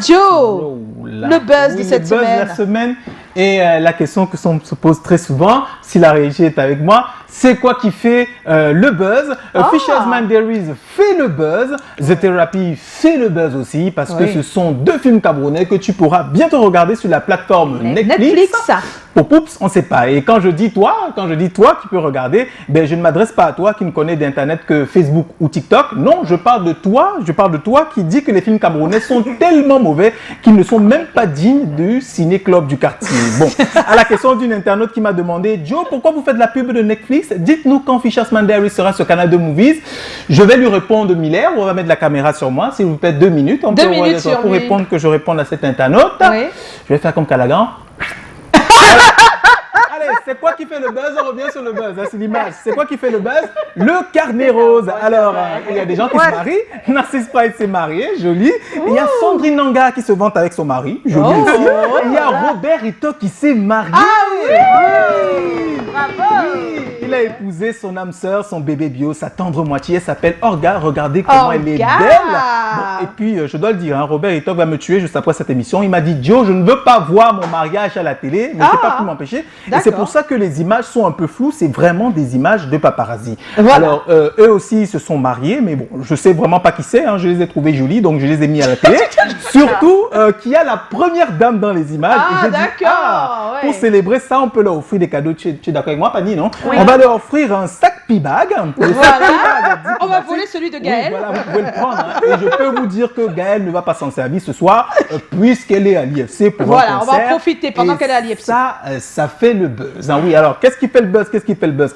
Joe, le buzz de cette semaine. Le buzz de la semaine. Et la question que se pose très souvent, si la régie est avec moi, c'est quoi qui fait le buzz? Fisher's Man Diaries fait le buzz, The Therapy fait le buzz aussi, parce que ce sont deux films camerounais que tu pourras bientôt regarder sur la plateforme Netflix. Pour Poups, on ne sait pas. Et quand je dis toi qui peux regarder, ben je ne m'adresse pas à toi qui ne connais d'Internet que Facebook ou TikTok. Non, je parle de toi qui dis que les films camerounais sont tellement mauvais qu'ils ne sont même pas dignes du ciné-club du quartier. Bon, à la question d'une internaute qui m'a demandé, Joe, pourquoi vous faites de la pub de Netflix? Dites-nous quand Fisher's Man Diaries sera sur Canal 2 Movies. Je vais lui répondre, Miller, on va mettre la caméra sur moi, s'il vous plaît, 2 minutes. On peut pour répondre que je réponde à cette internaute. Oui. Je vais faire comme Callaghan. Allez, c'est quoi qui fait le buzz? On revient sur le buzz, hein, c'est l'image. C'est quoi qui fait le buzz? Le carnet rose. Alors, il y a des gens qui se marient. Narcisse Pride s'est marié, joli. Il y a Sandrine Nanga qui se vante avec son mari, joli aussi. Il y a Robert Ito qui s'est marié. Ah oui! Bravo! Oui. Il a épousé son âme sœur, son bébé bio, sa tendre moitié. Elle s'appelle Olga. Regardez comment elle est belle. Bon, et puis, je dois le dire, hein, Robert Ito va me tuer juste après cette émission. Il m'a dit, Joe, je ne veux pas voir mon mariage à la télé, mais je n'ai pas pu m'empêcher. Et c'est pour ça que les images sont un peu floues. C'est vraiment des images de paparazzi. Voilà. Alors, eux aussi, ils se sont mariés, mais bon, je sais vraiment pas qui c'est. Hein, je les ai trouvés jolis, donc je les ai mis à la télé. Surtout qu'il y a la première dame dans les images. Ah, d'accord. Pour célébrer ça, on peut leur offrir des cadeaux. Tu es d'accord avec moi, Pani, non? Oui. On va leur offrir un sac P-Bag. Voilà. On va voler celui de Gaël. Oui, voilà, vous pouvez le prendre. Hein. Et je peux vous dire que Gaël ne va pas s'en servir ce soir, puisqu'elle est à l'IFC pour un concert. On va en profiter pendant qu'elle est à l'IFC. Ça fait le buzz. Hein, oui, alors, qu'est-ce qui fait le buzz?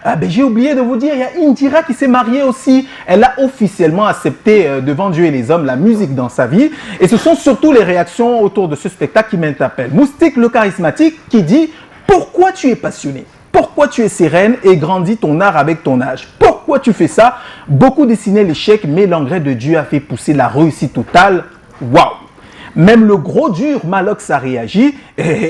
Ben, j'ai oublié de vous dire, il y a Indira qui s'est mariée aussi. Elle a officiellement accepté devant Dieu et les hommes la musique dans sa vie. Et ce sont surtout les réactions autour de ce spectacle qui m'interpellent. Moustique le charismatique qui dit « Pourquoi tu es passionné ? Pourquoi tu es sereine et grandis ton art avec ton âge? Pourquoi tu fais ça? Beaucoup dessinaient l'échec, mais l'engrais de Dieu a fait pousser la réussite totale. Waouh! Même le gros dur Malox a réagi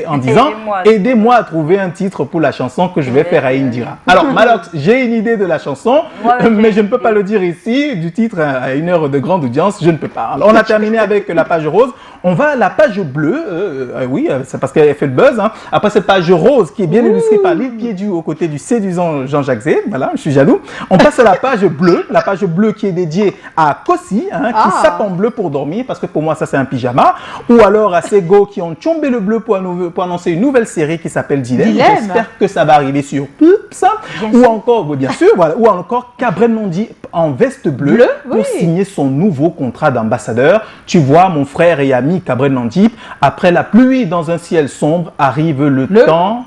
en disant « Aidez-moi à trouver un titre pour la chanson que je vais faire à Indira. » Alors Malox, j'ai une idée de la chanson, mais je ne peux pas le dire ici. Du titre à une heure de grande audience, je ne peux pas. Alors on a terminé avec la page rose. On va à la page bleue. Oui, c'est parce qu'elle fait le buzz. Hein. Après cette page rose qui est bien illustrée par Lille Piédu aux côtés du séduisant Jean-Jacques Zé. Voilà, je suis jaloux. On passe à la page bleue. La page bleue qui est dédiée à Kossi, hein, qui sape en bleu pour dormir, parce que pour moi ça c'est un pyjama. Ou alors à Sego qui ont tombé le bleu pour annoncer une nouvelle série qui s'appelle Dilemme. J'espère que ça va arriver sur Poups. Ou encore, bien sûr, voilà, ou encore Cabrel Nondi en veste bleue pour signer son nouveau contrat d'ambassadeur. Tu vois, mon frère et ami Cabrel Nondi, après la pluie dans un ciel sombre, arrive le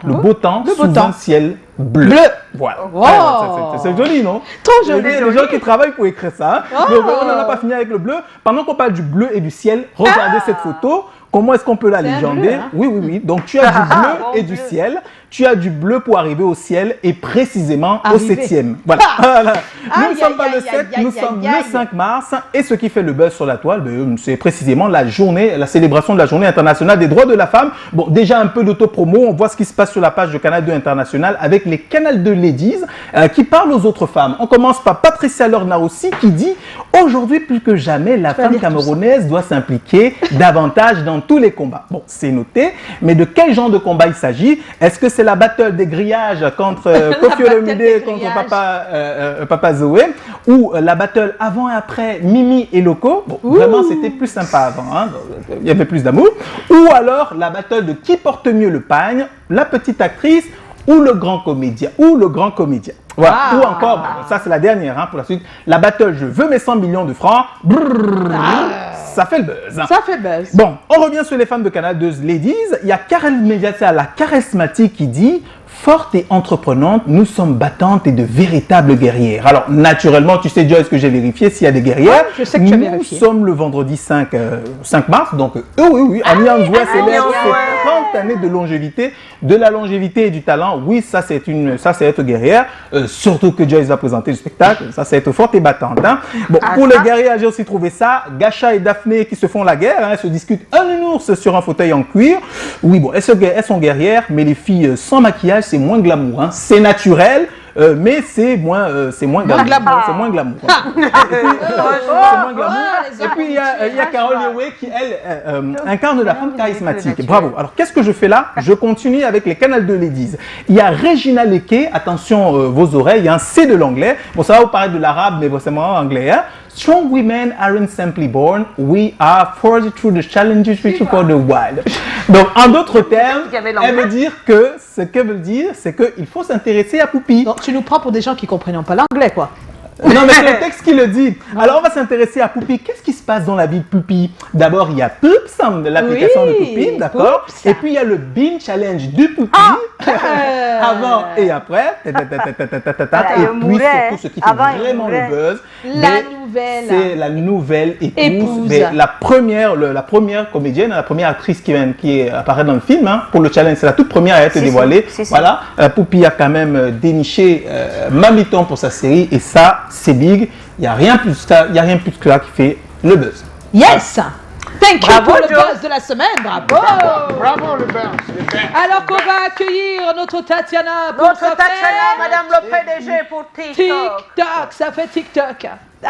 beau temps sous un ciel bleu. Voilà. Wow. C'est joli, non? Trop joli. Les gens qui travaillent pour écrire ça. Donc, on n'en a pas fini avec le bleu. Pendant qu'on parle du bleu et du ciel, regardez cette photo. Comment est-ce qu'on peut la légender? Hein? Oui. Donc, tu as du bleu et du ciel. Tu as du bleu pour arriver au ciel et précisément au 7e. Voilà. Nous ne sommes pas le 7, nous sommes le 5 mars. Et ce qui fait le buzz sur la toile, c'est précisément la célébration de la journée internationale des droits de la femme. Bon, déjà un peu d'auto-promo. On voit ce qui se passe sur la page de Canal 2 International avec les Canal 2 Ladies qui parlent aux autres femmes. On commence par Patricia Lorna aussi qui dit « Aujourd'hui, plus que jamais, la femme camerounaise doit s'impliquer davantage dans tous les combats. » Bon, c'est noté. Mais de quel genre de combat il s'agit? Est-ce que c'est la battle des grillages contre Koffi Olomide contre Papa Zoé, ou la battle avant et après Mimi et Loco? Bon, vraiment, c'était plus sympa avant, hein? Il y avait plus d'amour. Ou alors la battle de qui porte mieux le pagne, la petite actrice ou le grand comédien, Voilà. Ou encore, ça c'est la dernière, hein, pour la suite, la battle je veux mes 100 millions de francs. Ça fait le buzz. Ça fait buzz. Bon, on revient sur les femmes de Canal 2 Ladies. Il y a Karel Mediatia, la charismatique, qui dit « Forte et entreprenante, nous sommes battantes et de véritables guerrières. » Alors, naturellement, tu sais, Joyce, que j'ai vérifié s'il y a des guerrières. Je sais que tu as vérifié. Nous sommes le vendredi 5 mars, donc oui, Amiens Voix célèbre ses 30 années de longévité, de la longévité et du talent. Oui, ça c'est être guerrière, surtout que Joyce va présenter le spectacle, ça c'est être forte et battante. Hein. Bon, pour les guerrières, j'ai aussi trouvé ça, Gacha et Daphné qui se font la guerre, hein, elles se discutent un ours sur un fauteuil en cuir. Oui, bon, elles sont guerrières, mais les filles sans maquillage, c'est moins glamour, hein. C'est naturel. mais c'est moins glamour. glamour. C'est moins glamour. C'est moins glamour. Et puis il y a Carol Lewe qui elle incarne la femme charismatique. Bravo. Alors qu'est-ce que je fais là? Je continue avec les Canal 2 Ladies. Il y a Regina Leque, attention vos oreilles, hein, c'est de l'anglais. Bon, ça va vous paraître de l'arabe, mais bon, c'est vraiment anglais. Hein. Strong women aren't simply born, we are forged through the challenges which for the wild. Donc, en d'autres termes, elle veut dire que ce qu'elle veut dire, c'est qu'il faut s'intéresser à Poupie. Donc, tu nous prends pour des gens qui ne comprennent pas l'anglais, quoi. Non, mais c'est le texte qui le dit. Alors, on va s'intéresser à Poupie. Qu'est-ce qui se passe dans la vie de Poupie? D'abord, il y a Poops, l'application de Poupie, d'accord? Poops. Et puis, il y a le Bean Challenge du Poupie. Avant et après. Et puis, surtout, ce qui fait vraiment le buzz, c'est la nouvelle épouse. Mais la première comédienne, la première actrice qui apparaît dans le film, hein, pour le challenge, c'est la toute première à être dévoilée. Voilà. Poupie a quand même déniché Mamiton pour sa série et ça, c'est big. Il n'y a rien plus que ça qui fait le buzz. Yes! Thank you Bravo, pour le Joe. buzz de la semaine, bravo! Bravo le buzz. Alors qu'on va accueillir notre Tatiana pour Notre sa Tatiana, fête. Madame le PDG pour TikTok. TikTok, ça fait TikTok. Ah!